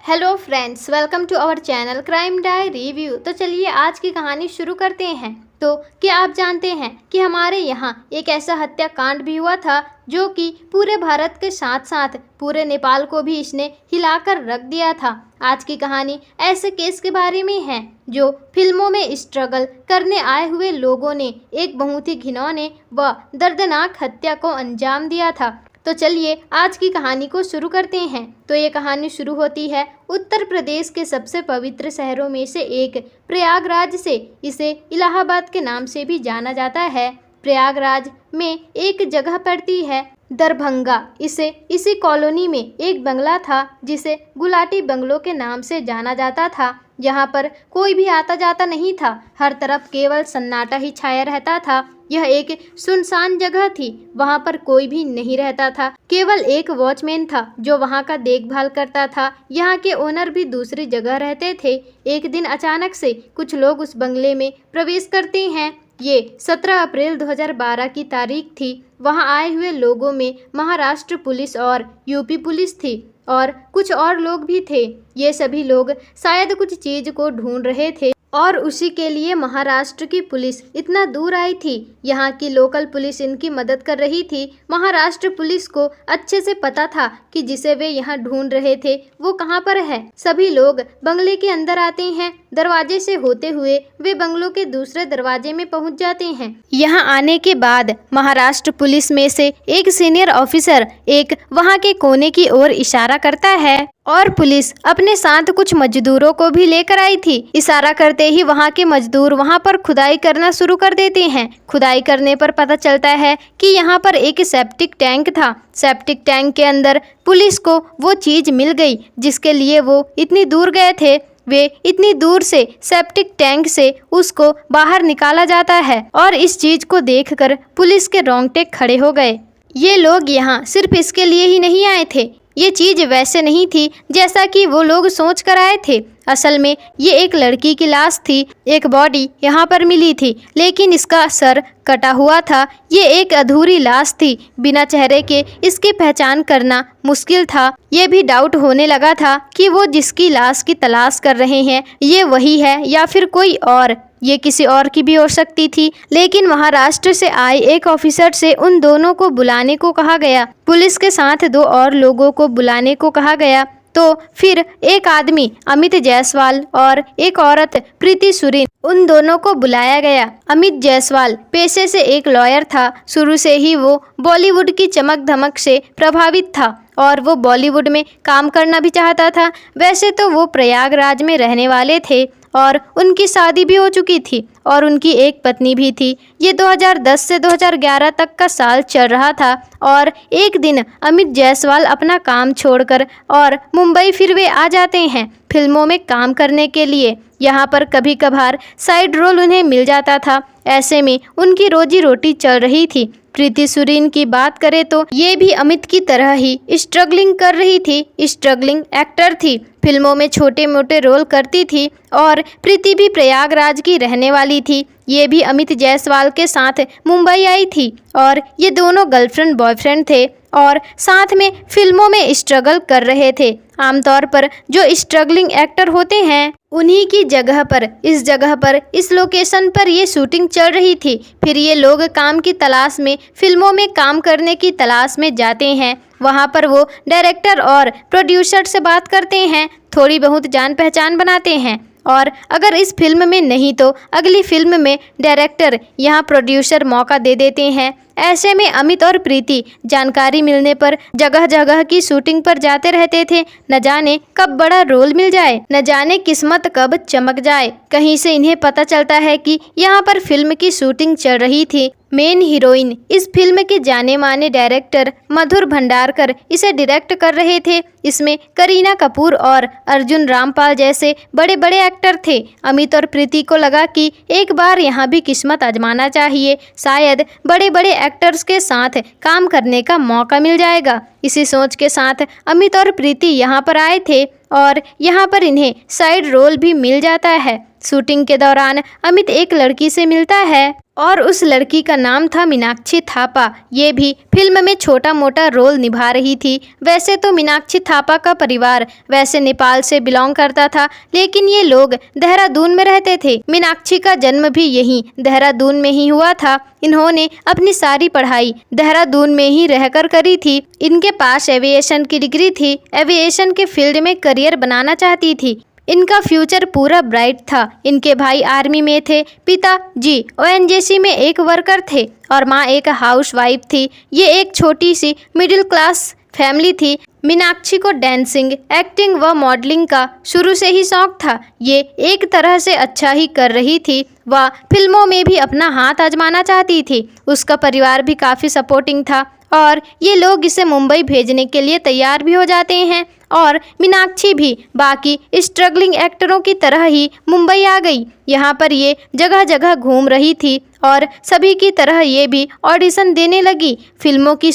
Hello friends, welcome to our channel crime diary review. तो चलिए आज की कहानी शुरू करते हैं। तो क्या आप जानते हैं कि हमारे यहाँ एक ऐसा हत्याकांड भी हुआ था जो कि पूरे भारत के साथ साथ पूरे नेपाल को भी इसने हिलाकर रख दिया था। आज की कहानी ऐसे केस के बारे में है जो फिल्मों में स्ट्रगल करने आए हुए लोगों ने एक बहुत ही घिनौने व दर्दनाक हत्या को अंजाम दिया था। तो चलिए आज की कहानी को शुरू करते हैं। तो ये कहानी शुरू होती है उत्तर प्रदेश के सबसे पवित्र शहरों में से एक प्रयागराज से। इसे इलाहाबाद के नाम से भी जाना जाता है। प्रयागराज में एक जगह पड़ती है दरभंगा। इसी कॉलोनी में एक बंगला था जिसे गुलाटी बंगलों के नाम से जाना जाता था। यहाँ पर कोई भी आता जाता नहीं था, हर तरफ केवल सन्नाटा ही छाया रहता था। यह एक सुनसान जगह थी, वहाँ पर कोई भी नहीं रहता था, केवल एक वॉचमैन था जो वहाँ का देखभाल करता था। यहाँ के ओनर भी दूसरी जगह रहते थे। एक दिन अचानक से कुछ लोग उस बंगले में प्रवेश करते हैं। ये 17 अप्रैल 2012 की तारीख थी। वहाँ आए हुए लोगों में महाराष्ट्र पुलिस और यूपी पुलिस थी और कुछ और लोग भी थे। ये सभी लोग शायद कुछ चीज़ को ढूंढ रहे थे और उसी के लिए महाराष्ट्र की पुलिस इतना दूर आई थी। यहाँ की लोकल पुलिस इनकी मदद कर रही थी। महाराष्ट्र पुलिस को अच्छे से पता था कि जिसे वे यहाँ ढूंढ रहे थे वो कहाँ पर है। सभी लोग बंगले के अंदर आते हैं। दरवाजे से होते हुए वे बंगलों के दूसरे दरवाजे में पहुँच जाते हैं। यहाँ आने के बाद महाराष्ट्र पुलिस में से एक सीनियर ऑफिसर एक वहाँ के कोने की ओर इशारा करता है और पुलिस अपने साथ कुछ मजदूरों को भी लेकर आई थी। इशारा करते ही वहाँ के मजदूर वहाँ पर खुदाई करना शुरू कर देते हैं। खुदाई करने पर पता चलता है कि यहाँ पर एक सेप्टिक टैंक था। सेप्टिक टैंक के अंदर पुलिस को वो चीज़ मिल गई जिसके लिए वो इतनी दूर गए थे। वे इतनी दूर से सेप्टिक टैंक से उसको बाहर निकाला जाता है और इस चीज़ को देखकर पुलिस के रोंगटे खड़े हो गए। ये लोग यहाँ सिर्फ इसके लिए ही नहीं आए थे। ये चीज़ वैसे नहीं थी जैसा कि वो लोग सोच कर आए थे। असल में ये एक लड़की की लाश थी। एक बॉडी यहाँ पर मिली थी लेकिन इसका सर कटा हुआ था। ये एक अधूरी लाश थी, बिना चेहरे के इसकी पहचान करना मुश्किल था। ये भी डाउट होने लगा था कि वो जिसकी लाश की तलाश कर रहे हैं ये वही है या फिर कोई और। ये किसी और की भी हो सकती थी, लेकिन महाराष्ट्र से आए एक ऑफिसर से उन दोनों को बुलाने को कहा गया। पुलिस के साथ 2 और लोगों को बुलाने को कहा गया। तो फिर एक आदमी अमित जायसवाल और एक औरत प्रीति सुरीन, उन दोनों को बुलाया गया। अमित जायसवाल पेशे से एक लॉयर था। शुरू से ही वो बॉलीवुड की चमक धमक से प्रभावित था और वो बॉलीवुड में काम करना भी चाहता था। वैसे तो वो प्रयागराज में रहने वाले थे और उनकी शादी भी हो चुकी थी और उनकी एक पत्नी भी थी। ये 2010 से 2011 तक का साल चल रहा था और एक दिन अमित जायसवाल अपना काम छोड़कर और मुंबई फिर वे आ जाते हैं फिल्मों में काम करने के लिए। यहाँ पर कभी कभार साइड रोल उन्हें मिल जाता था। ऐसे में उनकी रोजी रोटी चल रही थी। प्रीति सुरीन की बात करें तो ये भी अमित की तरह ही स्ट्रगलिंग कर रही थी। स्ट्रगलिंग एक्टर थी, फिल्मों में छोटे मोटे रोल करती थी और प्रीति भी प्रयागराज की रहने वाली थी। ये भी अमित जायसवाल के साथ मुंबई आई थी और ये दोनों गर्लफ्रेंड बॉयफ्रेंड थे और साथ में फिल्मों में स्ट्रगल कर रहे थे। आमतौर पर जो स्ट्रगलिंग एक्टर होते हैं उन्हीं की जगह पर इस लोकेशन पर ये शूटिंग चल रही थी। फिर ये लोग काम की तलाश में फिल्मों में काम करने की तलाश में जाते हैं। वहाँ पर वो डायरेक्टर और प्रोड्यूसर से बात करते हैं, थोड़ी बहुत जान पहचान बनाते हैं और अगर इस फिल्म में नहीं तो अगली फिल्म में डायरेक्टर यहाँ प्रोड्यूसर मौका दे देते हैं। ऐसे में अमित और प्रीति जानकारी मिलने पर जगह जगह की शूटिंग पर जाते रहते थे। न जाने कब बड़ा रोल मिल जाए, न जाने किस्मत कब चमक जाए। कहीं से इन्हें पता चलता है कि यहाँ पर फिल्म की शूटिंग चल रही थी। मेन हीरोइन इस फिल्म के जाने माने डायरेक्टर मधुर भंडारकर इसे डायरेक्ट कर रहे थे। इसमें करीना कपूर और अर्जुन रामपाल जैसे बड़े बड़े एक्टर थे। अमित और प्रीति को लगा कि एक बार यहाँ भी किस्मत आजमाना चाहिए, शायद बड़े बड़े एक्टर्स के साथ काम करने का मौका मिल जाएगा। इसी सोच के साथ अमित और प्रीति यहाँ पर आए थे और यहाँ पर इन्हें साइड रोल भी मिल जाता है। शूटिंग के दौरान अमित एक लड़की से मिलता है और उस लड़की का नाम था मीनाक्षी थापा। ये भी फिल्म में छोटा मोटा रोल निभा रही थी। वैसे तो मीनाक्षी थापा का परिवार वैसे नेपाल से बिलोंग करता था, लेकिन ये लोग देहरादून में रहते थे। मीनाक्षी का जन्म भी यहीं देहरादून में ही हुआ था। इन्होंने अपनी सारी पढ़ाई देहरादून में ही रहकर करी थी। इनके पास एविएशन की डिग्री थी। एविएशन के फील्ड में करियर बनाना चाहती थी। इनका फ्यूचर पूरा ब्राइट था। इनके भाई आर्मी में थे, पिता जी ओएनजीसी में एक वर्कर थे और माँ एक हाउसवाइफ थी। ये एक छोटी सी मिडिल क्लास फैमिली थी। मीनाक्षी को डांसिंग, एक्टिंग व मॉडलिंग का शुरू से ही शौक था। ये एक तरह से अच्छा ही कर रही थी। वह फिल्मों में भी अपना हाथ आजमाना चाहती थी। उसका परिवार भी काफ़ी सपोर्टिंग था और ये लोग इसे मुंबई भेजने के लिए तैयार भी हो जाते हैं। और मीनाक्षी भी बाकी स्ट्रगलिंग एक्टरों की तरह ही मुंबई आ गई। यहाँ पर ये जगह जगह घूम रही थी और सभी की तरह ये भी ऑडिशन देने लगी। फिल्मों की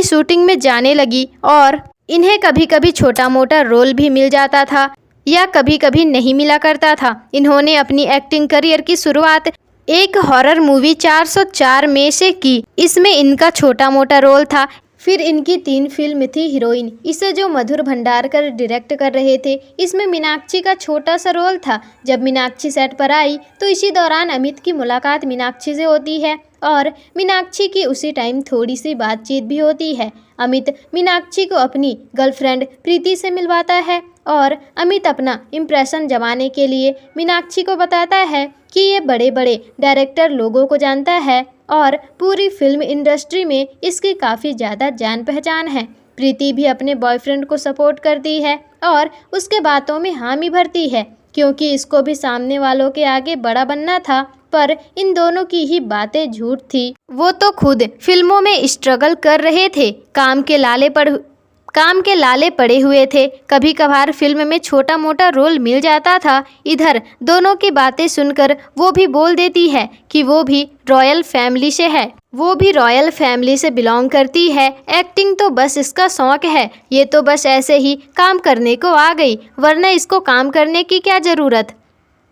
शूटिंग में जाने लगी और इन्हें कभी कभी छोटा मोटा रोल भी मिल जाता था या कभी कभी नहीं मिला करता था। इन्होंने अपनी एक्टिंग करियर की शुरुआत एक हॉरर मूवी 404 में से की। इसमें इनका छोटा मोटा रोल था। फिर इनकी 3 फिल्म थी हीरोइन, इसे जो मधुर भंडारकर डायरेक्ट कर रहे थे। इसमें मीनाक्षी का छोटा सा रोल था। जब मीनाक्षी सेट पर आई तो इसी दौरान अमित की मुलाकात मीनाक्षी से होती है और मीनाक्षी की उसी टाइम थोड़ी सी बातचीत भी होती है। अमित मीनाक्षी को अपनी गर्लफ्रेंड प्रीति से मिलवाता है और अमित अपना इम्प्रेशन जमाने के लिए मीनाक्षी को बताता है कि ये बड़े बड़े डायरेक्टर लोगों को जानता है और पूरी फिल्म इंडस्ट्री में इसकी काफ़ी ज़्यादा जान पहचान है। प्रीति भी अपने बॉयफ्रेंड को सपोर्ट करती है और उसके बातों में हामी भरती है, क्योंकि इसको भी सामने वालों के आगे बड़ा बनना था। पर इन दोनों की ही बातें झूठ थी। वो तो खुद फिल्मों में स्ट्रगल कर रहे थे, काम के लाले पड़े हुए थे। कभी कभार फिल्म में छोटा मोटा रोल मिल जाता था। इधर दोनों की बातें सुनकर वो भी बोल देती है कि वो भी रॉयल फैमिली से बिलोंग करती है। एक्टिंग तो बस इसका शौक है, ये तो बस ऐसे ही काम करने को आ गई, वरना इसको काम करने की क्या ज़रूरत।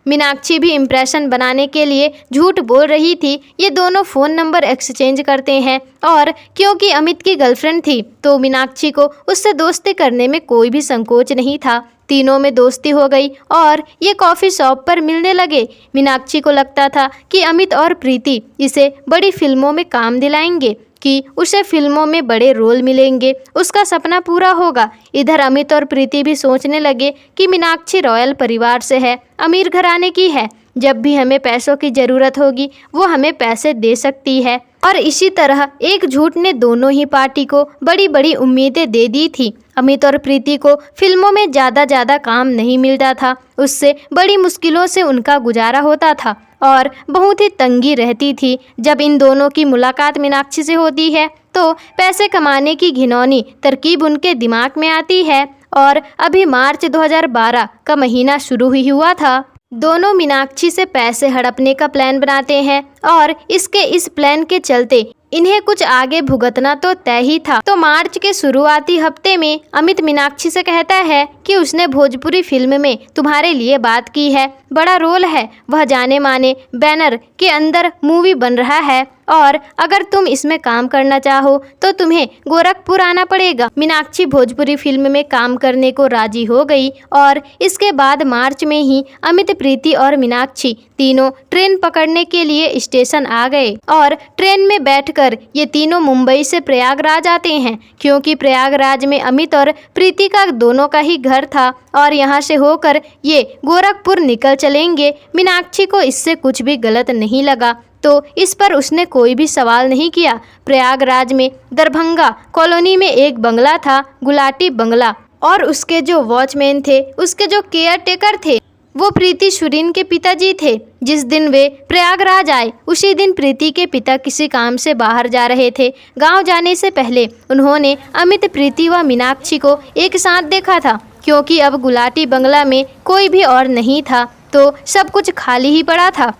मीनाक्षी भी इम्प्रेशन बनाने के लिए झूठ बोल रही थी। ये दोनों फ़ोन नंबर एक्सचेंज करते हैं और क्योंकि अमित की गर्लफ्रेंड थी तो मीनाक्षी को उससे दोस्ती करने में कोई भी संकोच नहीं था। तीनों में दोस्ती हो गई और ये कॉफ़ी शॉप पर मिलने लगे। मीनाक्षी को लगता था कि अमित और प्रीति इसे बड़ी फिल्मों में काम दिलाएंगे, कि उसे फिल्मों में बड़े रोल मिलेंगे, उसका सपना पूरा होगा। इधर अमित और प्रीति भी सोचने लगे कि मीनाक्षी रॉयल परिवार से है, अमीर घराने की है, जब भी हमें पैसों की ज़रूरत होगी वो हमें पैसे दे सकती है। और इसी तरह एक झूठ ने दोनों ही पार्टी को बड़ी बड़ी उम्मीदें दे दी थी। अमित और प्रीति को फिल्मों में ज़्यादा काम नहीं मिलता था, उससे बड़ी मुश्किलों से उनका गुजारा होता था और बहुत ही तंगी रहती थी। जब इन दोनों की मुलाकात मीनाक्षी से होती है तो पैसे कमाने की घिनौनी तरकीब उनके दिमाग में आती है। और अभी मार्च 2012 का महीना शुरू ही हुआ था। दोनों मीनाक्षी से पैसे हड़पने का प्लान बनाते हैं और इस प्लान के चलते इन्हें कुछ आगे भुगतना तो तय ही था। तो मार्च के शुरुआती हफ्ते में अमित मीनाक्षी से कहता है कि उसने भोजपुरी फिल्म में तुम्हारे लिए बात की है, बड़ा रोल है, वह जाने माने बैनर के अंदर मूवी बन रहा है और अगर तुम इसमें काम करना चाहो तो तुम्हें गोरखपुर आना पड़ेगा। मीनाक्षी भोजपुरी फिल्म में काम करने को राजी हो गई और इसके बाद मार्च में ही अमित, प्रीति और मीनाक्षी तीनों ट्रेन पकड़ने के लिए स्टेशन आ गए और ट्रेन में बैठकर ये तीनों मुंबई से प्रयागराज आते हैं, क्योंकि प्रयागराज में अमित और प्रीति का दोनों का ही घर था और यहाँ से होकर ये गोरखपुर निकल चलेंगे। मीनाक्षी को इससे कुछ भी गलत नहीं लगा तो इस पर उसने कोई भी सवाल नहीं किया। प्रयागराज में दरभंगा कॉलोनी में एक बंगला था, गुलाटी बंगला, और उसके जो वॉचमैन थे, उसके जो केयर टेकर थे, वो प्रीति सुरीन के पिताजी थे। जिस दिन वे प्रयागराज आए उसी दिन प्रीति के पिता किसी काम से बाहर जा रहे थे। गांव जाने से पहले उन्होंने अमित, प्रीति व मीनाक्षी को एक साथ देखा था, क्योंकि अब गुलाटी बंगला में कोई भी और नहीं था तो सब कुछ खाली ही पड़ा था।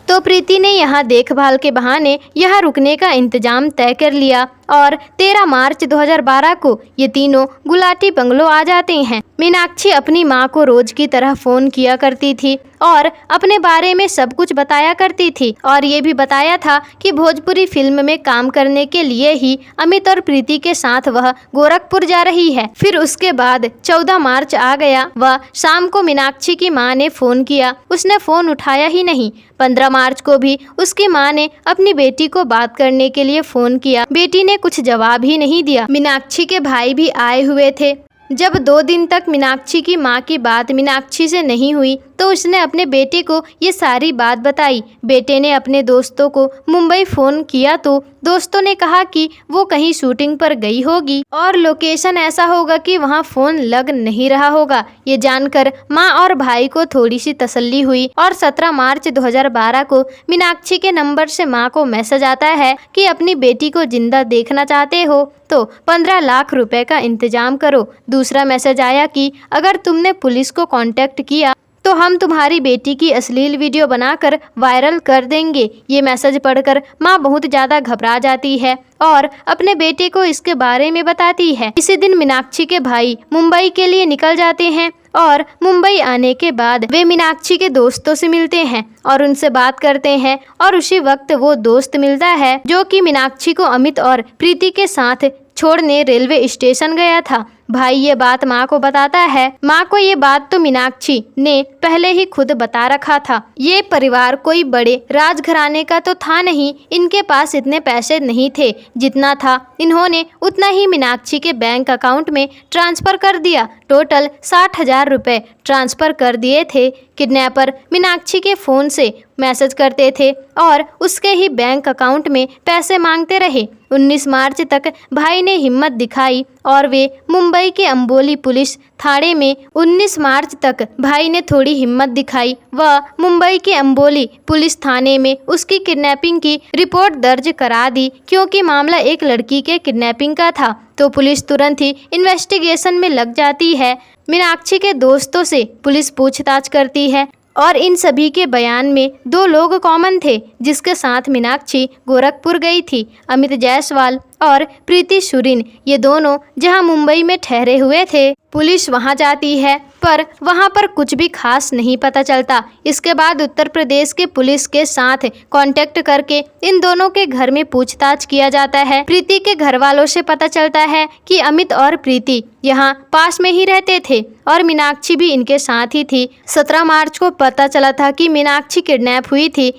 तो प्रीति ने यहाँ देखभाल के बहाने यहाँ रुकने का इंतजाम तय कर लिया और 13 मार्च 2012 को ये तीनों गुलाटी बंगलो आ जाते हैं। मीनाक्षी अपनी माँ को रोज की तरह फोन किया करती थी और अपने बारे में सब कुछ बताया करती थी और ये भी बताया था कि भोजपुरी फिल्म में काम करने के लिए ही अमित और प्रीति के साथ वह गोरखपुर जा रही है। फिर उसके बाद 14 मार्च आ गया। वह शाम को मीनाक्षी की माँ ने फोन किया, उसने फोन उठाया ही नहीं। 15 मार्च को भी उसकी माँ ने अपनी बेटी को बात करने के लिए फोन किया, बेटी ने कुछ जवाब ही नहीं दिया। मीनाक्षी के भाई भी आए हुए थे। जब 2 दिन तक मीनाक्षी की माँ की बात मीनाक्षी से नहीं हुई तो उसने अपने बेटे को ये सारी बात बताई। बेटे ने अपने दोस्तों को मुंबई फ़ोन किया तो दोस्तों ने कहा कि वो कहीं शूटिंग पर गई होगी और लोकेशन ऐसा होगा कि वहाँ फ़ोन लग नहीं रहा होगा। ये जानकर माँ और भाई को थोड़ी सी तसल्ली हुई और 17 मार्च 2012 को मीनाक्षी के नंबर से माँ को मैसेज आता है कि अपनी बेटी को जिंदा देखना चाहते हो तो 15 लाख रुपए का इंतजाम करो। दूसरा मैसेज आया कि अगर तुमने पुलिस को कांटेक्ट किया तो हम तुम्हारी बेटी की अश्लील वीडियो बनाकर वायरल कर देंगे। ये मैसेज पढ़कर माँ बहुत ज़्यादा घबरा जाती है और अपने बेटे को इसके बारे में बताती है। इसी दिन मीनाक्षी के भाई मुंबई के लिए निकल जाते हैं और मुंबई आने के बाद वे मीनाक्षी के दोस्तों से मिलते हैं और उनसे बात करते हैं और उसी वक्त वो दोस्त मिलता है जो कि मीनाक्षी को अमित और प्रीति के साथ छोड़ने रेलवे स्टेशन गया था। भाई ये बात माँ को बताता है। माँ को ये बात तो मीनाक्षी ने पहले ही खुद बता रखा था। ये परिवार कोई बड़े राजघराने का तो था नहीं, इनके पास इतने पैसे नहीं थे, जितना था इन्होंने उतना ही मीनाक्षी के बैंक अकाउंट में ट्रांसफर कर दिया। टोटल 60,000 रुपए ट्रांसफर कर दिए थे। किडनैपर मीनाक्षी के फ़ोन से मैसेज करते थे और उसके ही बैंक अकाउंट में पैसे मांगते रहे। 19 मार्च तक भाई ने हिम्मत दिखाई और वे मुंबई के अंबोली पुलिस थाने में 19 मार्च तक भाई ने थोड़ी हिम्मत दिखाई व मुंबई के अंबोली पुलिस थाने में उसकी किडनैपिंग की रिपोर्ट दर्ज करा दी। क्योंकि मामला एक लड़की के किडनैपिंग का था तो पुलिस तुरंत ही इन्वेस्टिगेशन में लग जाती है। मीनाक्षी के दोस्तों से पुलिस पूछताछ करती है और इन सभी के बयान में 2 लोग कॉमन थे जिसके साथ मीनाक्षी गोरखपुर गई थी, अमित जायसवाल और प्रीति सुरीन। ये दोनों जहां मुंबई में ठहरे हुए थे। पुलिस वहां जाती है पर वहां पर कुछ भी खास नहीं पता चलता। इसके बाद उत्तर प्रदेश के पुलिस के साथ कांटेक्ट करके इन दोनों के घर में पूछताछ किया जाता है। प्रीति के घर वालों से पता चलता है कि अमित और प्रीति यहाँ पास में ही रहते थे और मीनाक्षी भी इनके साथ ही थी। 17 मार्च को पता चला था कि मीनाक्षी किडनैप हुई थी।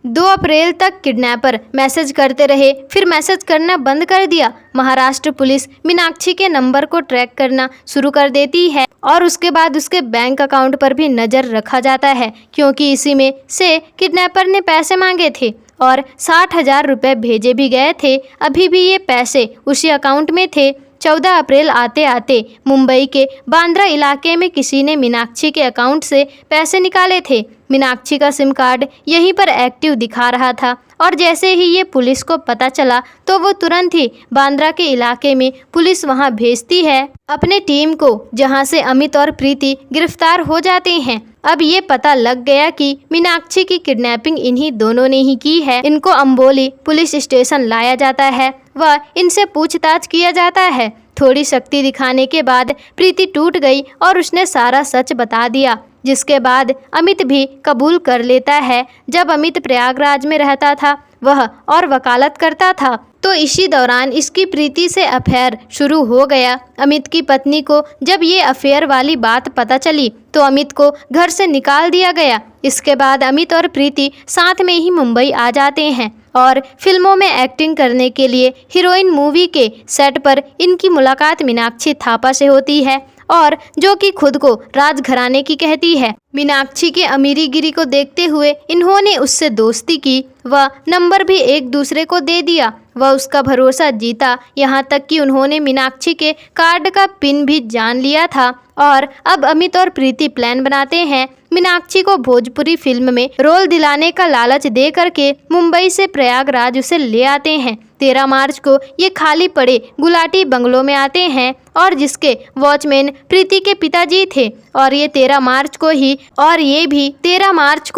2 अप्रैल तक किडनैपर मैसेज करते रहे, फिर मैसेज करना बंद कर दिया। महाराष्ट्र पुलिस मीनाक्षी के नंबर को ट्रैक करना शुरू कर देती है और उसके बाद उसके बैंक अकाउंट पर भी नज़र रखा जाता है क्योंकि इसी में से किडनैपर ने पैसे मांगे थे और 60,000 रुपये भेजे भी गए थे। अभी भी ये पैसे उसी अकाउंट में थे। 14 अप्रैल आते आते मुंबई के बांद्रा इलाके में किसी ने मीनाक्षी के अकाउंट से पैसे निकाले थे। मीनाक्षी का सिम कार्ड यहीं पर एक्टिव दिखा रहा था और जैसे ही ये पुलिस को पता चला तो वो तुरंत ही बांद्रा के इलाके में पुलिस वहां भेजती है अपने टीम को, जहां से अमित और प्रीति गिरफ्तार हो जाते हैं। अब ये पता लग गया कि मीनाक्षी की किडनैपिंग इन्हीं दोनों ने ही की है। इनको अंबोली पुलिस स्टेशन लाया जाता है व इनसे पूछताछ किया जाता है। थोड़ी शक्ति दिखाने के बाद प्रीति टूट गई और उसने सारा सच बता दिया, जिसके बाद अमित भी कबूल कर लेता है। जब अमित प्रयागराज में रहता था वह और वकालत करता था तो इसी दौरान इसकी प्रीति से अफेयर शुरू हो गया। अमित की पत्नी को जब ये अफेयर वाली बात पता चली तो अमित को घर से निकाल दिया गया। इसके बाद अमित और प्रीति साथ में ही मुंबई आ जाते हैं और फिल्मों में एक्टिंग करने के लिए हीरोइन मूवी के सेट पर इनकी मुलाकात मीनाक्षी थापा से होती है और जो कि खुद को राजघराने की कहती है। मीनाक्षी के अमीरीगिरी को देखते हुए इन्होंने उससे दोस्ती की व नंबर भी एक दूसरे को दे दिया। वह उसका भरोसा जीता, यहाँ तक कि उन्होंने मीनाक्षी के कार्ड का पिन भी जान लिया था। और अब अमित और प्रीति प्लान बनाते हैं मीनाक्षी को भोजपुरी फिल्म में रोल दिलाने का लालच दे करके मुंबई से प्रयागराज उसे ले आते हैं। 13 मार्च को ये खाली पड़े गुलाटी बंगलों में आते हैं और जिसके वॉचमैन प्रीति के पिताजी थे और ये 13 मार्च को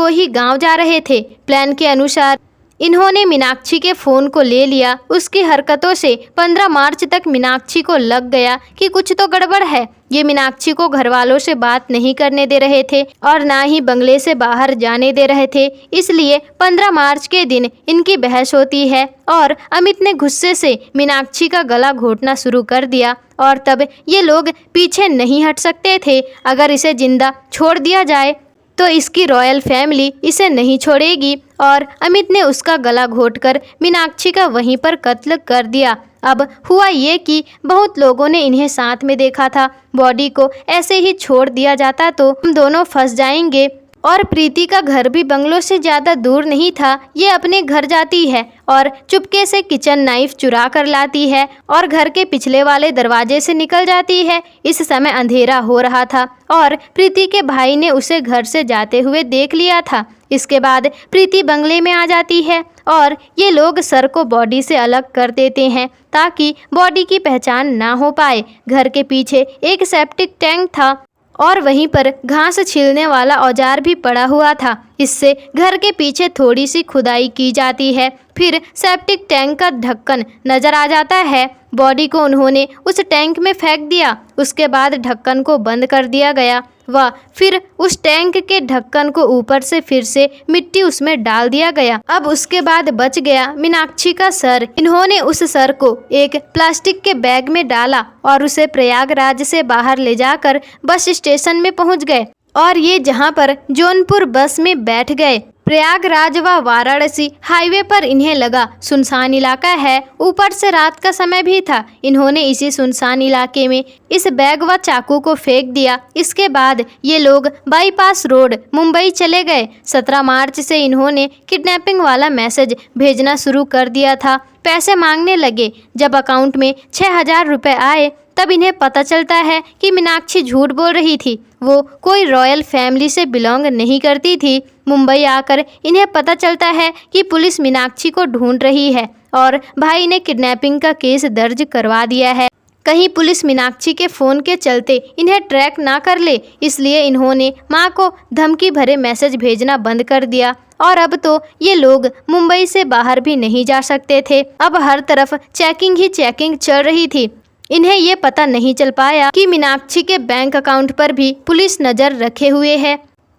ही गांव जा रहे थे। प्लान के अनुसार इन्होंने मीनाक्षी के फ़ोन को ले लिया। उसकी हरकतों से 15 मार्च तक मीनाक्षी को लग गया कि कुछ तो गड़बड़ है। ये मीनाक्षी को घर वालों से बात नहीं करने दे रहे थे और ना ही बंगले से बाहर जाने दे रहे थे। इसलिए 15 मार्च के दिन इनकी बहस होती है और अमित ने गुस्से से मीनाक्षी का गला घोटना शुरू कर दिया और तब ये लोग पीछे नहीं हट सकते थे। अगर इसे जिंदा छोड़ दिया जाए तो इसकी रॉयल फैमिली इसे नहीं छोड़ेगी और अमित ने उसका गला घोटकर मीनाक्षी का वहीं पर कत्ल कर दिया। अब हुआ ये कि बहुत लोगों ने इन्हें साथ में देखा था। बॉडी को ऐसे ही छोड़ दिया जाता तो हम दोनों फंस जाएंगे। और प्रीति का घर भी बंगलों से ज़्यादा दूर नहीं था। ये अपने घर जाती है और चुपके से किचन नाइफ चुरा कर लाती है और घर के पिछले वाले दरवाजे से निकल जाती है। इस समय अंधेरा हो रहा था और प्रीति के भाई ने उसे घर से जाते हुए देख लिया था। इसके बाद प्रीति बंगले में आ जाती है और ये लोग सर को बॉडी से अलग कर देते हैं ताकि बॉडी की पहचान ना हो पाए। घर के पीछे एक सेप्टिक टैंक था और वहीं पर घास छीलने वाला औजार भी पड़ा हुआ था। इससे घर के पीछे थोड़ी सी खुदाई की जाती है। फिर सेप्टिक टैंक का ढक्कन नज़र आ जाता है। बॉडी को उन्होंने उस टैंक में फेंक दिया। उसके बाद ढक्कन को बंद कर दिया गया व फिर उस टैंक के ढक्कन को ऊपर से फिर से मिट्टी उसमें डाल दिया गया। अब उसके बाद बच गया मीनाक्षी का सर। इन्होंने उस सर को एक प्लास्टिक के बैग में डाला और उसे प्रयागराज से बाहर ले जाकर बस स्टेशन में पहुंच गए और ये जहां पर जौनपुर बस में बैठ गए। प्रयागराज व वाराणसी हाईवे पर इन्हें लगा सुनसान इलाका है, ऊपर से रात का समय भी था। इन्होंने इसी सुनसान इलाके में इस बैग व चाकू को फेंक दिया। इसके बाद ये लोग बाईपास रोड मुंबई चले गए। 17 मार्च से इन्होंने किडनैपिंग वाला मैसेज भेजना शुरू कर दिया था। पैसे मांगने लगे। जब अकाउंट में 6000 रुपये आए तब इन्हें पता चलता है कि मीनाक्षी झूठ बोल रही थी। वो कोई रॉयल फैमिली से बिलोंग नहीं करती थी। मुंबई आकर इन्हें पता चलता है कि पुलिस मीनाक्षी को ढूंढ रही है और भाई ने किडनैपिंग का केस दर्ज करवा दिया है। कहीं पुलिस मीनाक्षी के फ़ोन के चलते इन्हें ट्रैक ना कर ले, इसलिए इन्होंने मां को धमकी भरे मैसेज भेजना बंद कर दिया। और अब तो ये लोग मुंबई से बाहर भी नहीं जा सकते थे। अब हर तरफ चेकिंग ही चेकिंग चल रही थी। इन्हें ये पता नहीं चल पाया कि मीनाक्षी के बैंक अकाउंट पर भी पुलिस नज़र रखे हुए है,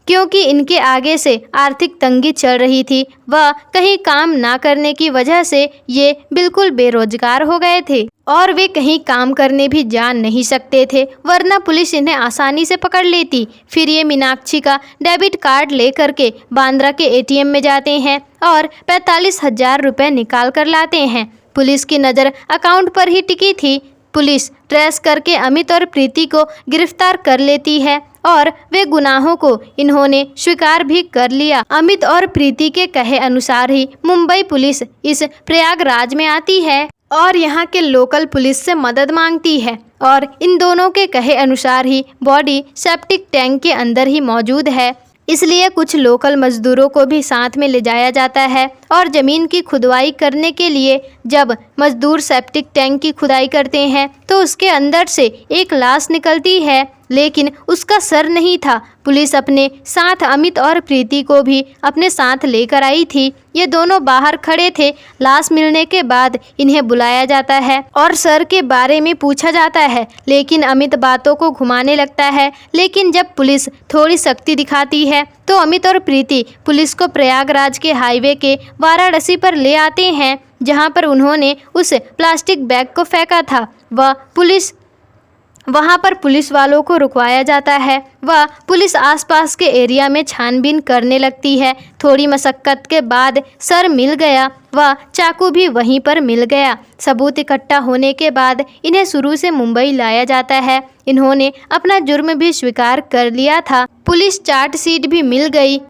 क्योंकि इनके आगे से आर्थिक तंगी चल रही थी व कहीं काम ना करने की वजह से ये बिल्कुल बेरोजगार हो गए थे और वे कहीं काम करने भी जा नहीं सकते थे, वरना पुलिस इन्हें आसानी से पकड़ लेती। फिर ये मीनाक्षी का डेबिट कार्ड लेकर के बांद्रा के एटीएम में जाते हैं और 45,000 रुपये निकाल कर लाते हैं। पुलिस की नज़र अकाउंट पर ही टिकी थी। पुलिस ट्रेस करके अमित और प्रीति को गिरफ्तार कर लेती है और वे गुनाहों को इन्होंने स्वीकार भी कर लिया। अमित और प्रीति के कहे अनुसार ही मुंबई पुलिस इस प्रयागराज में आती है और यहाँ के लोकल पुलिस से मदद मांगती है और इन दोनों के कहे अनुसार ही बॉडी सेप्टिक टैंक के अंदर ही मौजूद है। इसलिए कुछ लोकल मजदूरों को भी साथ में ले जाया जाता है और ज़मीन की खुदाई करने के लिए जब मजदूर सेप्टिक टैंक की खुदाई करते हैं तो उसके अंदर से एक लाश निकलती है, लेकिन उसका सर नहीं था। पुलिस अपने साथ अमित और प्रीति को भी अपने साथ लेकर आई थी। ये दोनों बाहर खड़े थे। लाश मिलने के बाद इन्हें बुलाया जाता है और सर के बारे में पूछा जाता है, लेकिन अमित बातों को घुमाने लगता है। लेकिन जब पुलिस थोड़ी सख्ती दिखाती है तो अमित और प्रीति पुलिस को प्रयागराज के हाईवे के वाराणसी पर ले आते हैं, जहां पर उन्होंने उस प्लास्टिक बैग को फेंका था। वहां पर पुलिस वालों को रुकवाया जाता है व पुलिस आसपास के एरिया में छानबीन करने लगती है। थोड़ी मशक्क़त के बाद सर मिल गया व चाकू भी वहीं पर मिल गया। सबूत इकट्ठा होने के बाद इन्हें शुरू से मुंबई लाया जाता है। इन्होंने अपना जुर्म भी स्वीकार कर लिया था। पुलिस चार्जशीट भी मिल गई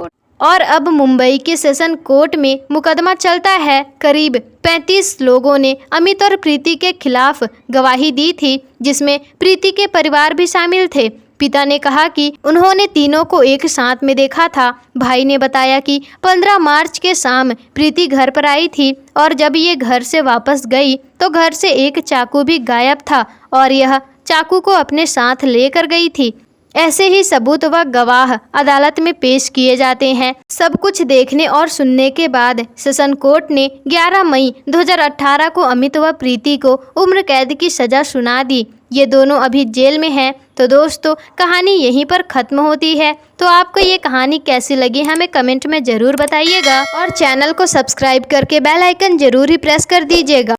और अब मुंबई के सेशन कोर्ट में मुकदमा चलता है। करीब 35 लोगों ने अमित और प्रीति के खिलाफ गवाही दी थी, जिसमें प्रीति के परिवार भी शामिल थे। पिता ने कहा कि उन्होंने तीनों को एक साथ में देखा था। भाई ने बताया कि 15 मार्च के शाम प्रीति घर पर आई थी और जब ये घर से वापस गई तो घर से एक चाकू भी गायब था और यह चाकू को अपने साथ लेकर गई थी। ऐसे ही सबूत व गवाह अदालत में पेश किए जाते हैं। सब कुछ देखने और सुनने के बाद सेशन कोर्ट ने 11 मई 2018 को अमित व प्रीति को उम्र कैद की सजा सुना दी। ये दोनों अभी जेल में हैं। तो दोस्तों, कहानी यहीं पर खत्म होती है। तो आपको ये कहानी कैसी लगी हमें कमेंट में ज़रूर बताइएगा और चैनल को सब्सक्राइब करके बेल आइकन ज़रूर ही प्रेस कर दीजिएगा।